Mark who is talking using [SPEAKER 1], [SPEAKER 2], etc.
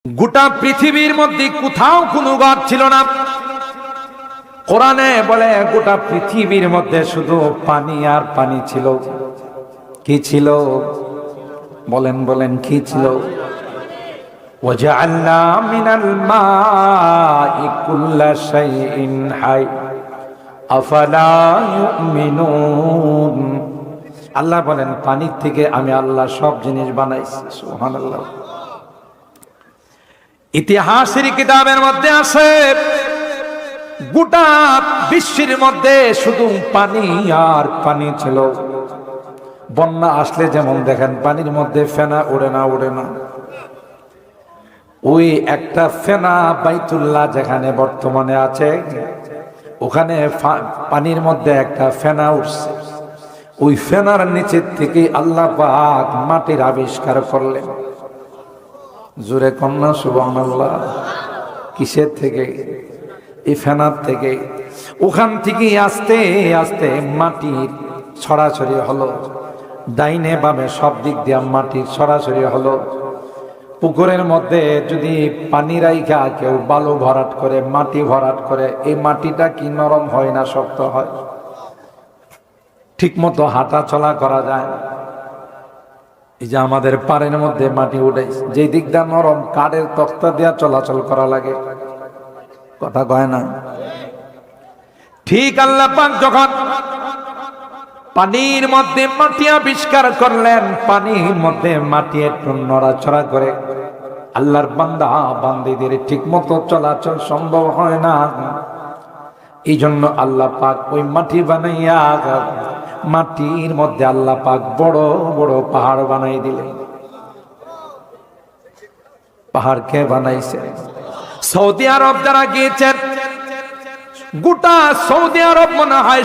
[SPEAKER 1] গোটা পৃথিবীর মধ্যে কোথাও কোনো ঘর ছিল না। কোরআনে বলে গোটা পৃথিবীর মধ্যে শুধু পানি আর পানি ছিল। কি ছিল? বলেন বলেন, কি ছিল? ওয়াজআলনা মিনাল মাই কুল্লা শাইইন হাই আফালা ইউমিনুন। আল্লাহ বলেন পানির থেকে আমি আল্লাহ সব জিনিস বানাইছি। সুবহানাল্লাহ। ইতিহাসের কিতাবের মধ্যে আছে গোটা বিশ্বের মধ্যে শুধু পানি আর পানি ছিল। বন্যা আসলে যেমন দেখেন পানির মধ্যে ফেনা ওড়ে না। ওই একটা ফেনা বাইতুল্লাহ যেখানে বর্তমানে আছে ওখানে পানির মধ্যে একটা ফেনা উঠছে। ওই ফেনার নিচের থেকে আল্লাহ পাক মাটির আবিষ্কার করলেন। জোরে কন্যা সুবহানাল্লাহ। কিসের থেকে? এই ফেনার থেকে। ওখান থেকে আস্তে আস্তে মাটির ছড়াছড়ি হলো, ডাইনে বামে সব দিক দিয়ে মাটির ছড়াছড়ি হলো। পুকুরের মধ্যে যদি পানি রাইখা কেউ বালু ভরাট করে, মাটি ভরাট করে, এই মাটিটা কি নরম হয় না শক্ত হয়? ঠিক মতো হাঁটা চলা করা যায় না। এই যে আমাদের পাড়ের মধ্যে মাটি উঠে, যে দিকটা নরম কাঠের তক্তা দিয়া চলাচল করা লাগে, কথা কয় না? ঠিক আল্লাহ পাক যখন পানির মধ্যে মাটি আবিষ্কার করলেন, পানির মধ্যে মাটি একটু নড়াচড়া করে, আল্লাহর বান্দা বান্দীদের ঠিক মতো চলাচল সম্ভব হয় না। এই জন্য আল্লাহ পাক ওই মাটি বানাইয়া মাটির মধ্যে আল্লাহ পাক বড় বড় পাহাড় বানাই দিলেন। পাহাড় কে বানাইছে? সৌদি আরব যারা গিয়েছেন, গোটা সৌদি আরব মনে হয়